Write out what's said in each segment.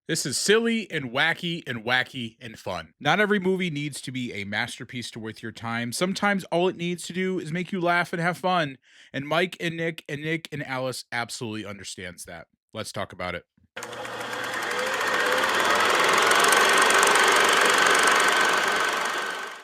This is silly and wacky and fun. Not every movie needs to be a masterpiece to worth your time. Sometimes all it needs to do is make you laugh and have fun. And Nick and Alice absolutely understands that. Let's talk about it.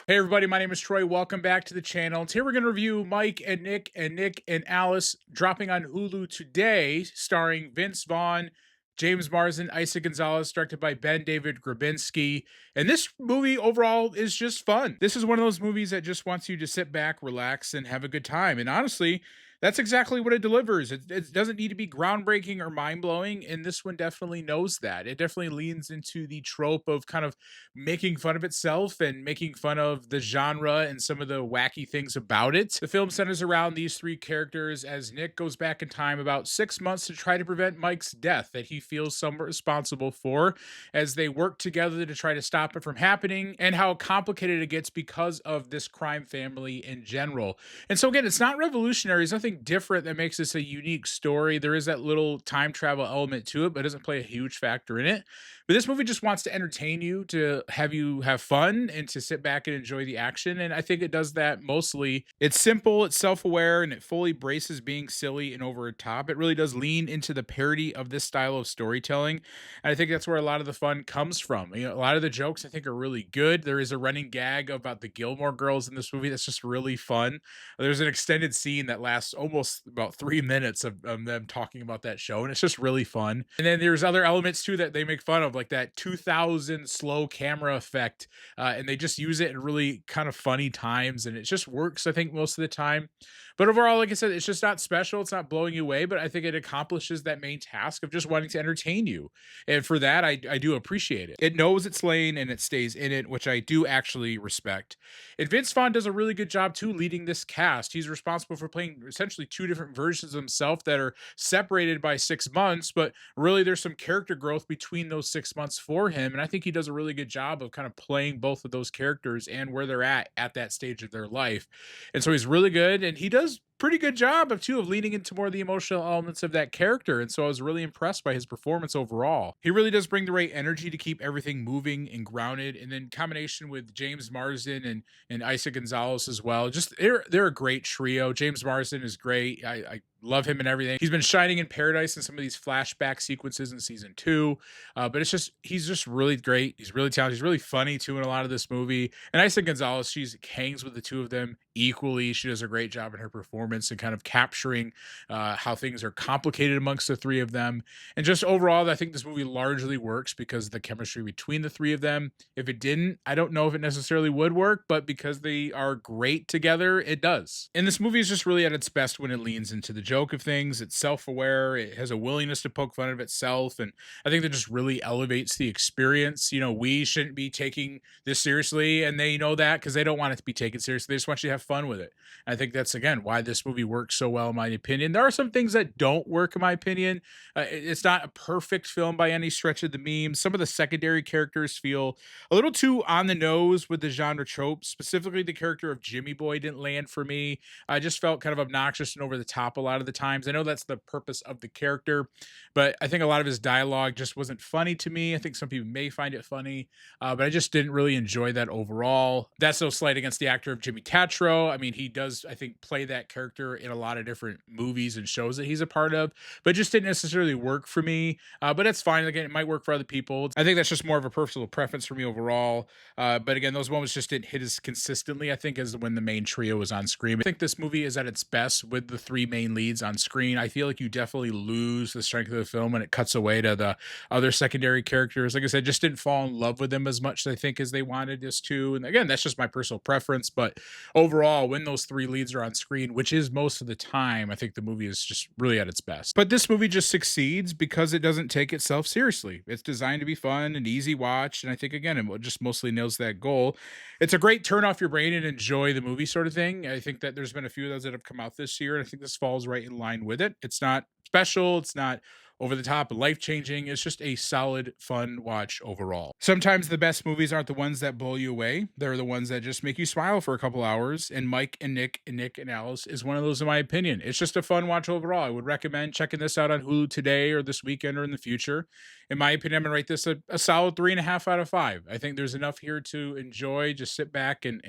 Hey everybody, my name is Troy. Welcome back to the channel. Today we're going to review Mike and Nick and Alice dropping on Hulu today, starring Vince Vaughn, James Marsden, Eiza González, directed by Ben David Grabinski. And this movie overall is just fun. This is one of those movies that just wants you to sit back, relax, and have a good time. And honestly, that's exactly what it delivers. It doesn't need to be groundbreaking or mind blowing, and this one definitely knows that. It definitely leans into the trope of kind of making fun of itself and making fun of the genre and some of the wacky things about it. The film centers around these three characters as Nick goes back in time about 6 months to try to prevent Mike's death that he feels somewhat responsible for, as they work together to try to stop it from happening, and how complicated it gets because of this crime family in general. And so again, it's not revolutionary. It's nothing different that makes this a unique story. There is that little time travel element to it, but it doesn't play a huge factor in it. But this movie just wants to entertain you, to have you have fun, and to sit back and enjoy the action. And I think it does that mostly. It's simple, it's self aware, and it fully braces being silly and over the top. It really does lean into the parody of this style of storytelling. And I think that's where a lot of the fun comes from. A lot of the jokes I think are really good. There is a running gag about the Gilmore Girls in this movie that's just really fun. There's an extended scene that lasts almost about 3 minutes of them talking about that show, and it's just really fun. And then there's other elements too that they make fun of, like that 2000 slow camera effect, and they just use it in really kind of funny times, and it just works, I think, most of the time. But overall, like I said, it's just not special. It's not blowing you away, but I think it accomplishes that main task of just wanting to entertain you. And for that, I do appreciate it. It knows its lane and it stays in it, which I do actually respect. And Vince Vaughn does a really good job too leading this cast. He's responsible for playing essentially two different versions of himself that are separated by 6 months, but really there's some character growth between those 6 months for him. And I think he does a really good job of kind of playing both of those characters and where they're at that stage of their life. And so he's really good, and he does pretty good job of leaning into more of the emotional elements of that character. And so I was really impressed by his performance overall. He really does bring the right energy to keep everything moving and grounded. And then combination with James Marsden and Eiza Gonzalez as well. Just they're a great trio. James Marsden is great. I love him and everything. He's been shining in paradise in some of these flashback sequences in season two. But he's just really great. He's really talented. He's really funny too in a lot of this movie. And Eiza Gonzalez, she hangs with the two of them equally. She does a great job in her performance and kind of capturing how things are complicated amongst the three of them. And just overall, I think this movie largely works because of the chemistry between the three of them. If it didn't, I don't know if it necessarily would work, but because they are great together, it does. And this movie is just really at its best when it leans into the joke of things. It's self-aware. It has a willingness to poke fun of itself, and I think that just really elevates the experience. We shouldn't be taking this seriously, and they know that because they don't want it to be taken seriously. They just want you to have fun with it. And I think that's again why this movie works so well, in my opinion. There are some things that don't work, in my opinion. It's not a perfect film by any stretch of the memes. Some of the secondary characters feel a little too on the nose with the genre tropes. Specifically, the character of Jimmy Boy didn't land for me. I just felt kind of obnoxious and over the top a lot of the times. I know that's the purpose of the character, but I think a lot of his dialogue just wasn't funny to me. I think some people may find it funny, but I just didn't really enjoy that overall. That's no slight against the actor of Jimmy Tatro. I mean, he does, I think, play that character in a lot of different movies and shows that he's a part of, but it just didn't necessarily work for me. But that's fine. Again, it might work for other people. I think that's just more of a personal preference for me overall. But again, those moments just didn't hit as consistently, I think, as when the main trio was on screen. I think this movie is at its best with the three main leads on screen. I feel like you definitely lose the strength of the film when it cuts away to the other secondary characters. Like I said, just didn't fall in love with them as much, I think, as they wanted us to. And again, that's just my personal preference. But overall, when those three leads are on screen, which is most of the time, I think the movie is just really at its best. But this movie just succeeds because it doesn't take itself seriously. It's designed to be fun and easy watch. And I think, again, it just mostly nails that goal. It's a great turn off your brain and enjoy the movie sort of thing. I think that there's been a few of those that have come out this year, and I think this falls right in line with it. It's not special. It's not over the top, life changing. It's just a solid, fun watch overall. Sometimes the best movies aren't the ones that blow you away, they're the ones that just make you smile for a couple hours. And Mike and Nick and Alice is one of those, in my opinion. It's just a fun watch overall. I would recommend checking this out on Hulu today or this weekend or in the future. In my opinion, I'm gonna rate this a solid 3.5 out of 5. I think there's enough here to enjoy. Just sit back and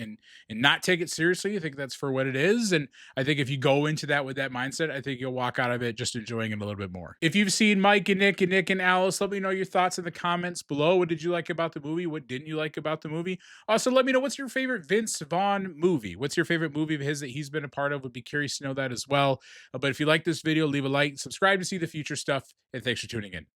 not take it seriously. I think that's for what it is. And I think if you go into that with that mindset, I think you'll walk out of it just enjoying it a little bit more. If you've seen Mike and Nick and Alice, let me know your thoughts in the comments below. What did you like about the movie? What didn't you like about the movie? Also, let me know what's your favorite Vince Vaughn movie. What's your favorite movie of his that he's been a part of? Would be curious to know that as well. But if you like this video, leave a like, subscribe to see the future stuff, and thanks for tuning in.